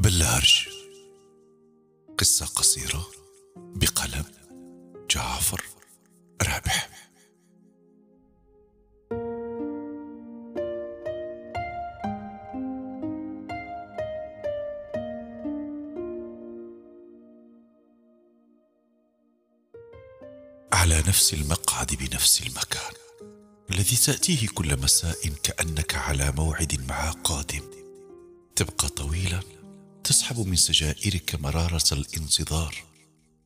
بلارج، قصة قصيرة بقلم جعفر رابح. على نفس المقعد بنفس المكان الذي تأتيه كل مساء كأنك على موعد مع قادم، تبقى طويلا تسحب من سجائرك مرارة الانتظار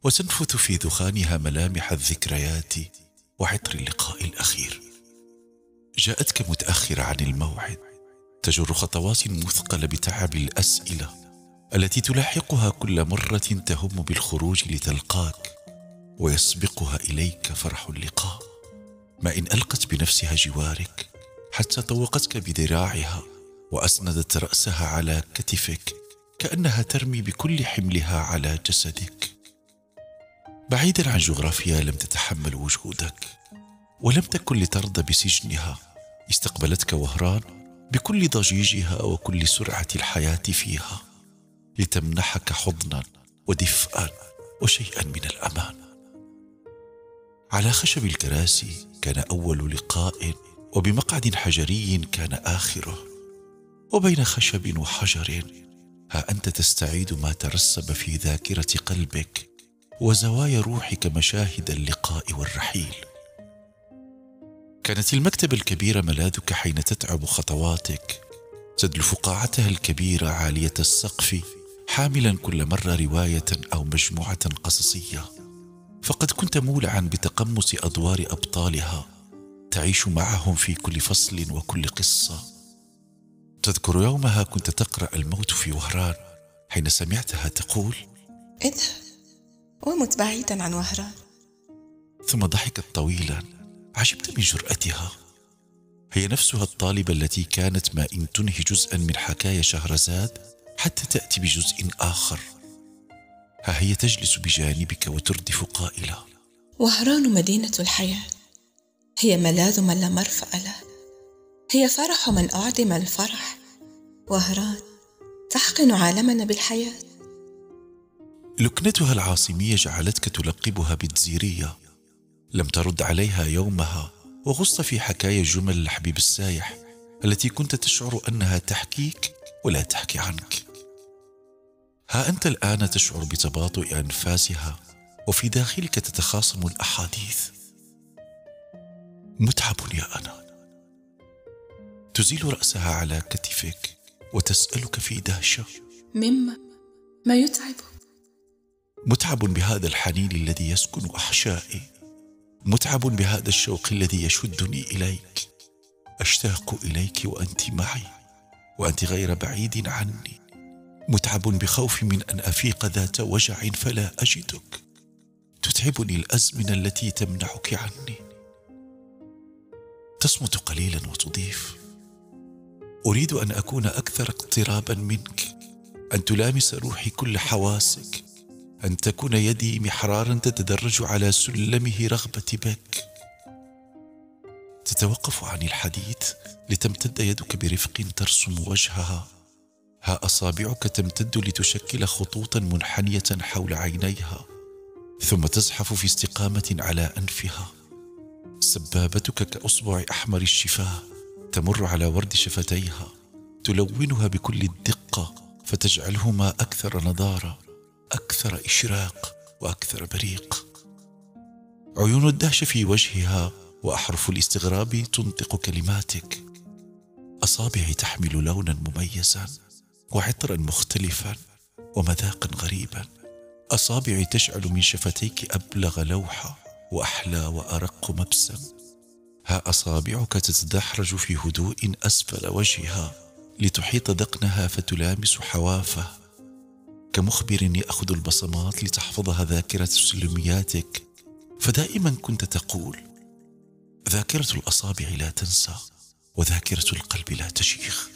وتنفث في دخانها ملامح الذكريات وعطر اللقاء الأخير. جاءتك متأخرة عن الموعد، تجر خطوات مثقلة بتعب الأسئلة التي تلاحقها كل مرة تهم بالخروج لتلقاك، ويسبقها إليك فرح اللقاء. ما إن ألقت بنفسها جوارك حتى طوقتك بذراعها وأسندت رأسها على كتفك كأنها ترمي بكل حملها على جسدك. بعيدا عن جغرافيا لم تتحمل وجودك ولم تكن لترضى بسجنها، استقبلتك وهران بكل ضجيجها وكل سرعة الحياة فيها لتمنحك حضنا ودفئا وشيئا من الأمان. على خشب الكراسي كان أول لقاء، وبمقعد حجري كان آخره، وبين خشب وحجر ها أنت تستعيد ما ترسب في ذاكرة قلبك وزوايا روحك مشاهد اللقاء والرحيل. كانت المكتبة الكبيرة ملاذك حين تتعب خطواتك، تدلف قاعتها الكبيرة عالية السقف حاملا كل مرة رواية أو مجموعة قصصية، فقد كنت مولعا بتقمص أدوار أبطالها، تعيش معهم في كل فصل وكل قصة. تذكر يومها كنت تقرأ الموت في وهران حين سمعتها تقول: اذهب ومت بعيدا عن وهران. ثم ضحكت طويلا، عجبت من جرأتها. هي نفسها الطالبة التي كانت ما إن تنهي جزءا من حكاية شهرزاد حتى تأتي بجزء آخر. ها هي تجلس بجانبك وتردف قائلة: وهران مدينة الحياة، هي ملاذ من لا مرفأ له، هي فرح من أعدم الفرح. وهران تحقن عالمنا بالحياة. لكنتها العاصمية جعلتك تلقبها بالجزيرية. لم ترد عليها يومها، وغصت في حكاية جمل الحبيب السايح التي كنت تشعر أنها تحكيك ولا تحكي عنك. ها أنت الآن تشعر بتباطؤ أنفاسها، وفي داخلك تتخاصم الأحاديث. متعب يا أنا. تزيل رأسها على كتفك وتسألك في دهشة: مما؟ ما يتعب؟ متعب بهذا الحنين الذي يسكن أحشائي، متعب بهذا الشوق الذي يشدني إليك. أشتاق إليك وأنت معي، وأنت غير بعيد عني. متعب بخوف من أن أفيق ذات وجع فلا أجدك. تتعبني الأزمنة التي تمنعك عني. تصمت قليلا وتضيف: أريد أن أكون أكثر اقترابا منك، أن تلامس روحي كل حواسك، أن تكون يدي محرارا تتدرج على سلمه رغبة بك. تتوقف عن الحديث لتمتد يدك برفق ترسم وجهها. ها أصابعك تمتد لتشكل خطوطا منحنية حول عينيها، ثم تزحف في استقامة على أنفها. سبابتك كأصبع أحمر الشفاه تمر على ورد شفتيها، تلونها بكل الدقة فتجعلهما أكثر نضارة، أكثر إشراق وأكثر بريق. عيون الدهشة في وجهها وأحرف الاستغراب تنطق كلماتك. أصابعي تحمل لونا مميزا وعطرا مختلفا ومذاقا غريبا. أصابعي تشعل من شفتيك أبلغ لوحة وأحلى وأرق مبسم. ها أصابعك تتدحرج في هدوء أسفل وجهها لتحيط ذقنها فتلامس حوافه، كمخبر يأخذ البصمات لتحفظها ذاكرة سلمياتك. فدائما كنت تقول: ذاكرة الأصابع لا تنسى، وذاكرة القلب لا تشيخ.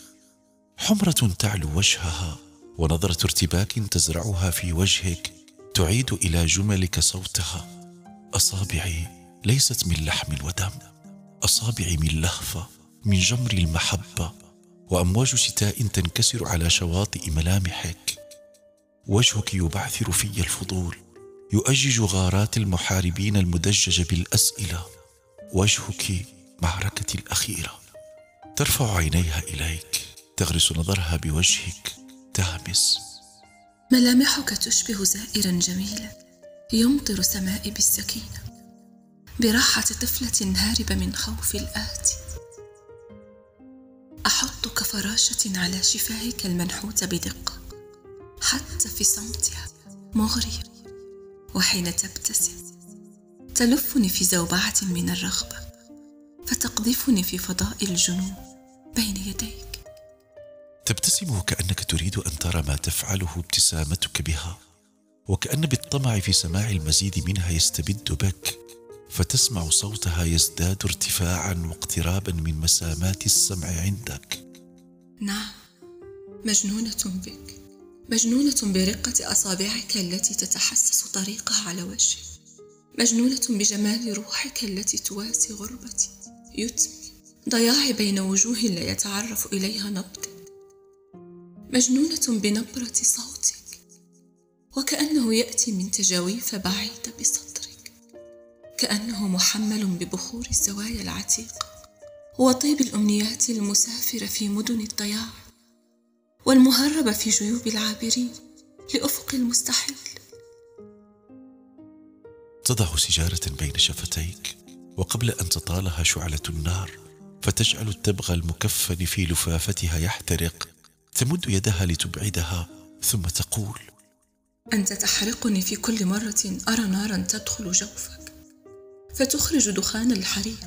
حمرة تعلو وجهها، ونظرة ارتباك تزرعها في وجهك تعيد إلى جملك صوتها. أصابعي ليست من لحم ودم، أصابعي من لهفة، من جمر المحبة، وأمواج شتاء تنكسر على شواطئ ملامحك. وجهك يبعثر في الفضول، يؤجج غارات المحاربين المدججة بالأسئلة. وجهك معركتي الأخيرة. ترفع عينيها إليك، تغرس نظرها بوجهك، تهمس. ملامحك تشبه زائرا جميلا يمطر سمائي بالسكينة، براحة طفلة هاربة من خوف الآتي. أحط كفراشة على شفاهك المنحوتة بدقة، حتى في صمتها مغرية. وحين تبتسم تلفني في زوبعة من الرغبة، فتقذفني في فضاء الجنون بين يديك. تبتسم وكأنك تريد أن ترى ما تفعله ابتسامتك بها، وكأن بالطمع في سماع المزيد منها يستبد بك، فتسمع صوتها يزداد ارتفاعا واقترابا من مسامات السمع عندك. نعم، مجنونة بك، مجنونة برقة أصابعك التي تتحسس طريقها على وجهي، مجنونة بجمال روحك التي تواسي غربتي، يتمي ضياعي بين وجوه لا يتعرف إليها نبض، مجنونة بنبرة صوتك وكأنه يأتي من تجاويف بعيدة بسطرك، كأنه محمل ببخور الزوايا العتيقة وطيب الأمنيات المسافرة في مدن الضياع، والمهربة في جيوب العابرين لأفق المستحيل. تضع سجارة بين شفتيك، وقبل أن تطالها شعلة النار فتجعل التبغ المكفن في لفافتها يحترق، تمد يدها لتبعدها، ثم تقول: أنت تحرقني في كل مرة أرى نارا تدخل جوفك فتخرج دخان الحريق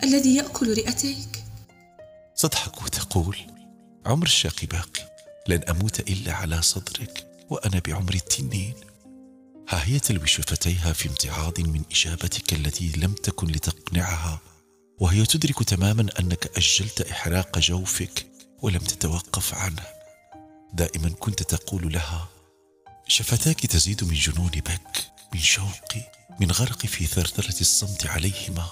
الذي يأكل رئتيك. تضحك وتقول: عمر الشاق باقي، لن أموت إلا على صدرك وأنا بعمر التنين. ها هي تلوي شفتيها في امتعاض من إجابتك التي لم تكن لتقنعها، وهي تدرك تماما أنك أجلت إحراق جوفك ولم تتوقف عنه. دائما كنت تقول لها: شفتاك تزيد من جنون بك، من شوقي، من غرقي في ثرثرة الصمت عليهما.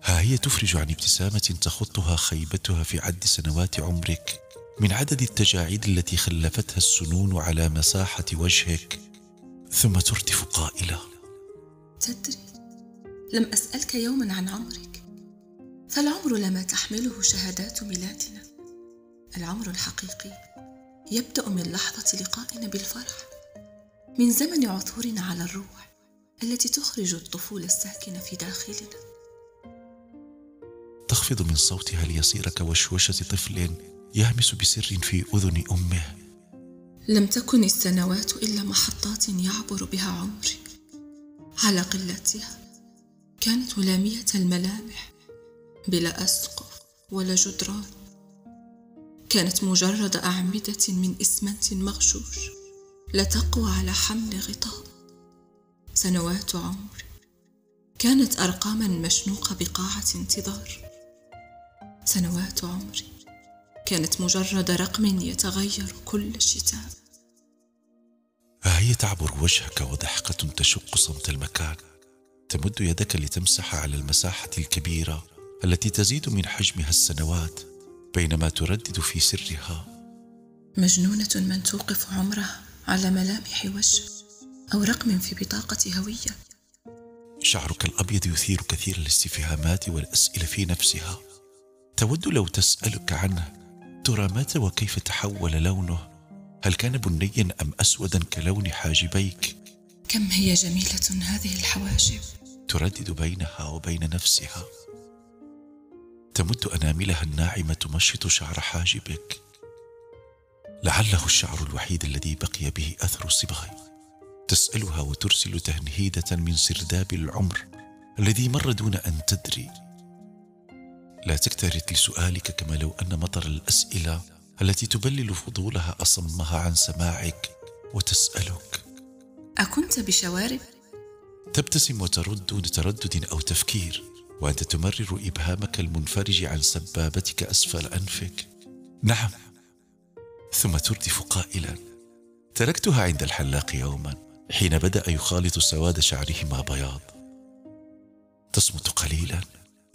ها هي تفرج عن ابتسامة تخطها خيبتها في عد سنوات عمرك، من عدد التجاعيد التي خلفتها السنون على مساحة وجهك، ثم ترتف قائلة: تدري، لم أسألك يوما عن عمرك، فالعمر لما تحمله شهادات ميلادنا. العمر الحقيقي يبدأ من لحظة لقائنا بالفرح، من زمن عثورنا على الروح التي تخرج الطفولة الساكنة في داخلنا. تخفض من صوتها ليصير كوشوشة طفل يهمس بسر في أذن أمه: لم تكن السنوات إلا محطات يعبر بها عمري، على قلتها كانت ملامية الملامح بلا أسقف ولا جدران، كانت مجرد أعمدة من إسمنت مغشوش لا تقوى على حمل غطاء. سنوات عمري كانت أرقاما مشنوقة بقاعة انتظار. سنوات عمري كانت مجرد رقم يتغير كل شتاء. هي تعبر وجهك وضحكة تشق صمت المكان، تمد يدك لتمسح على المساحة الكبيرة التي تزيد من حجمها السنوات، بينما تردد في سرها: مجنونة من توقف عمرها على ملامح وجه أو رقم في بطاقة هوية. شعرك الأبيض يثير كثير الاستفهامات والأسئلة في نفسها، تود لو تسألك عنه: ترى متى وكيف تحول لونه؟ هل كان بنيا أم أسودا كلون حاجبيك؟ كم هي جميلة هذه الحواجب، تردد بينها وبين نفسها. تمد أناملها الناعمة تمشط شعر حاجبك، لعله الشعر الوحيد الذي بقي به أثر صبغي. تسألها وترسل تهنهيدة من سرداب العمر الذي مر دون أن تدري. لا تكترث لسؤالك، كما لو أن مطر الأسئلة التي تبلل فضولها أصمها عن سماعك، وتسألك: أكنت بشوارب؟ تبتسم وترد دون تردد أو تفكير، وأنت تمرر إبهامك المنفرج عن سبابتك أسفل أنفك: نعم. ثم تردف قائلا: تركتها عند الحلاق يوما حين بدأ يخالط سواد شعرهما بياض. تصمت قليلا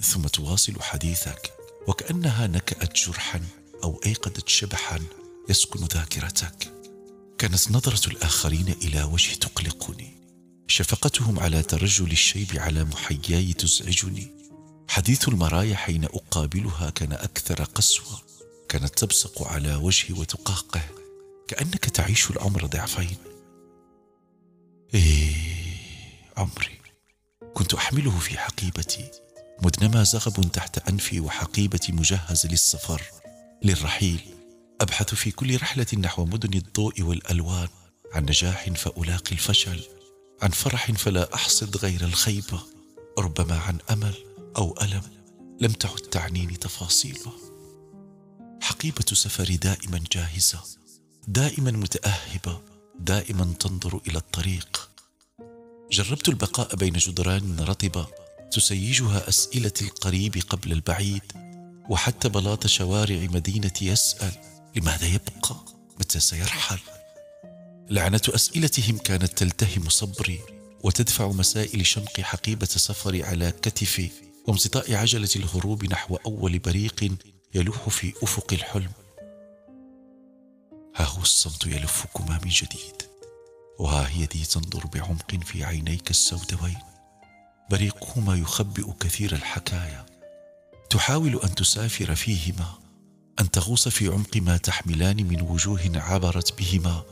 ثم تواصل حديثك، وكأنها نكأت جرحا أو أيقظت شبحا يسكن ذاكرتك. كانت نظرة الآخرين إلى وجهي تقلقني، شفقتهم على ترجل الشيب على محياي تزعجني. حديث المرايا حين أقابلها كان أكثر قسوة، كانت تبصق على وجهي وتقهقه كأنك تعيش العمر ضعفين. عمري كنت أحمله في حقيبتي، مدنما زغب تحت أنفي وحقيبتي مجهز للسفر للرحيل. أبحث في كل رحلة نحو مدن الضوء والألوان عن نجاح فألاقي الفشل، عن فرح فلا أحصد غير الخيبة، ربما عن أمل أو ألم لم تعد تعنيني تفاصيله. حقيبة سفري دائما جاهزة، دائما متأهبة، دائما تنظر إلى الطريق. جربت البقاء بين جدران رطبة تسيجها أسئلة القريب قبل البعيد، وحتى بلاط شوارع مدينة يسأل لماذا يبقى؟ متى سيرحل؟ لعنة أسئلتهم كانت تلتهم صبري وتدفع مسائل شنق حقيبة سفري على كتفي وامتطاء عجلة الهروب نحو أول بريق يلوح في أفق الحلم. ها هو الصمت يلفكما من جديد، وها هي ذي تنظر بعمق في عينيك السودوين، بريقهما يخبئ كثير الحكايا. تحاول أن تسافر فيهما، أن تغوص في عمق ما تحملان من وجوه عبرت بهما،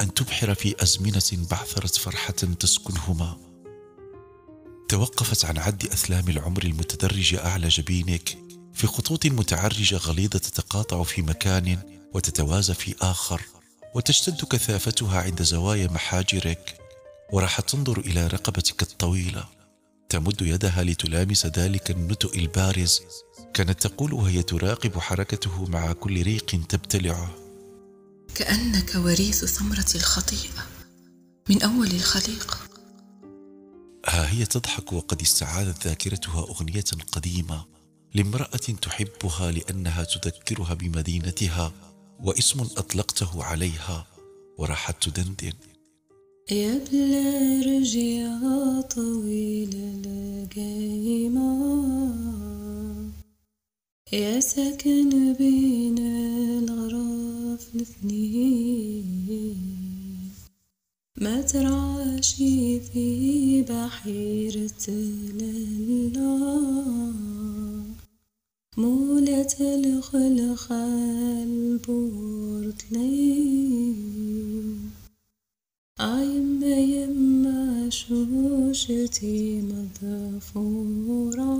أن تبحر في أزمنة بعثرت فرحة تسكنهما. توقفت عن عد أثلام العمر المتدرجة أعلى جبينك في خطوط متعرجة غليظة تتقاطع في مكان وتتوازى في آخر، وتشتد كثافتها عند زوايا محاجرك، وراحت تنظر إلى رقبتك الطويلة، تمد يدها لتلامس ذلك النتؤ البارز، كانت تقول وهي تراقب حركته مع كل ريق تبتلعه: كأنك وريث ثمرة الخطيئة من أول الخليقة. ها هي تضحك وقد استعادت ذاكرتها أغنية قديمة لامرأة تحبها لأنها تذكرها بمدينتها واسم أطلقته عليها، وراحت تدندن: يا بلارج يا طويل القايمة، يا ساكن بين الغراف الاثنين، ما ترعاشي في بحيرة اللا، مولة الخلخال بورتلين، يما يما شوشتي مضفورة،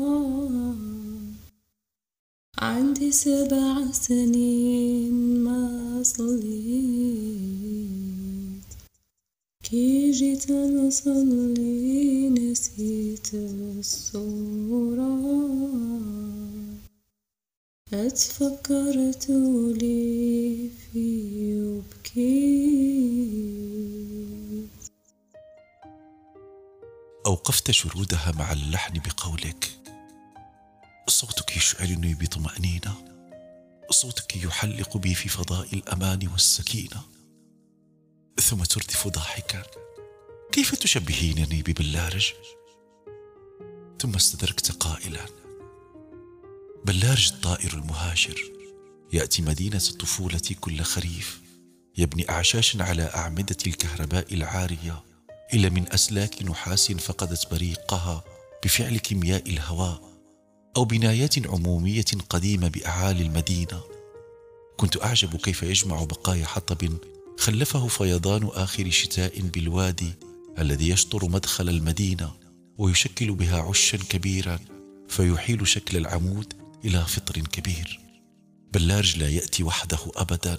عندي 7 سنين ما صليت، كي جيت نصلي نسيت الصورة، اتفكرت لي فيه وبكيت. أوقفت شرودها مع اللحن بقولك: صوتك يشعرني بطمأنينة، صوتك يحلق بي في فضاء الأمان والسكينة. ثم تردف ضاحكا: كيف تشبهينني ببلارج؟ ثم استدركت قائلا: بلارج الطائر المهاجر يأتي مدينة الطفولة كل خريف، يبني أعشاشا على أعمدة الكهرباء العارية، إلا من أسلاك نحاس فقدت بريقها بفعل كيمياء الهواء، أو بنايات عمومية قديمة بأعالي المدينة. كنت أعجب كيف يجمع بقايا حطب خلفه فيضان آخر شتاء بالوادي الذي يشطر مدخل المدينة، ويشكل بها عشا كبيرا فيحيل شكل العمود إلى فطر كبير. بلارج لا يأتي وحده أبدا،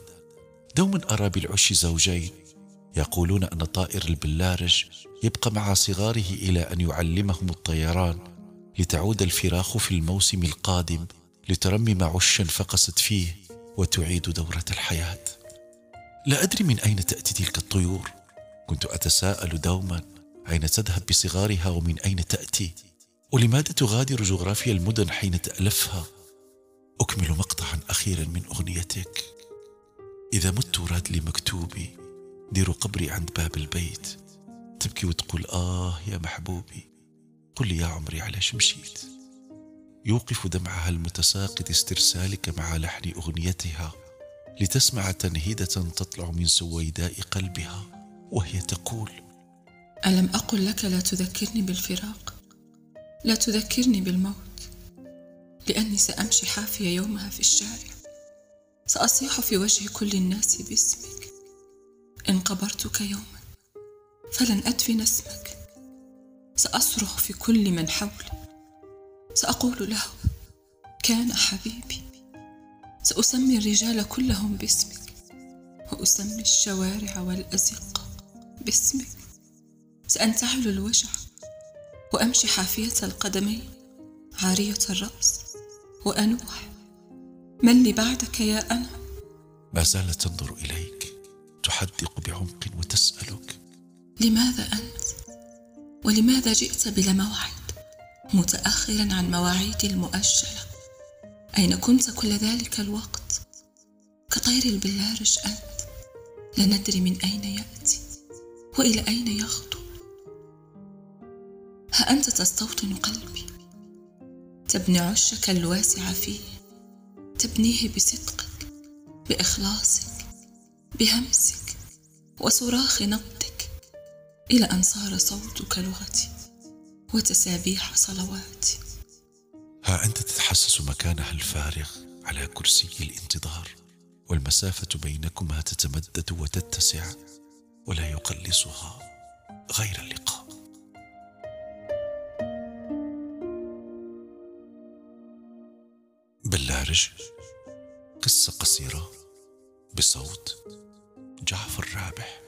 دوما أرى بالعش زوجين، يقولون أن طائر البلارج يبقى مع صغاره إلى أن يعلمهم الطيران، لتعود الفراخ في الموسم القادم لترمم عشا فقست فيه وتعيد دورة الحياة. لا أدري من أين تأتي تلك الطيور، كنت أتساءل دوما أين تذهب بصغارها ومن أين تأتي، ولماذا تغادر جغرافيا المدن حين تألفها. أكمل مقطعا أخيرا من أغنيتك: إذا مت راد لي مكتوبي، دير قبري عند باب البيت، تبكي وتقول يا محبوبي، قل لي يا عمري علاش مشيت. يوقف دمعها المتساقط استرسالك مع لحن أغنيتها، لتسمع تنهيدة تطلع من سويداء قلبها وهي تقول: ألم أقل لك لا تذكرني بالفراق، لا تذكرني بالموت، لأني سأمشي حافية يومها في الشارع، سأصيح في وجه كل الناس باسمك. إن قبرتك يوما فلن أدفن اسمك، سأصرخ في كل من حولي، سأقول له: كان حبيبي. سأسمي الرجال كلهم باسمك، وأسمي الشوارع والأزقة باسمك. سأنتعل الوجع وأمشي حافية القدمين عارية الرأس وأنوح: من لي بعدك يا أنا؟ ما زالت تنظر إليك تحدق بعمق وتسألك: لماذا أنت؟ ولماذا جئت بلا موعد، متأخرا عن مواعيدي المؤجلة؟ أين كنت كل ذلك الوقت؟ كطير البلارج أنت، لا ندري من أين يأتي وإلى أين يخطو. ها أنت تستوطن قلبي، تبني عشك الواسع فيه، تبنيه بصدقك، بإخلاصك، بهمسك وصراخ نبضك، إلى أن صار صوتك لغتي وتسابيح صلواتي. ها أنت تتحسس مكانها الفارغ على كرسي الانتظار، والمسافة بينكما تتمدد وتتسع، ولا يقلصها غير اللقاء. بلارج، قصة قصيرة بصوت جعفر رابح.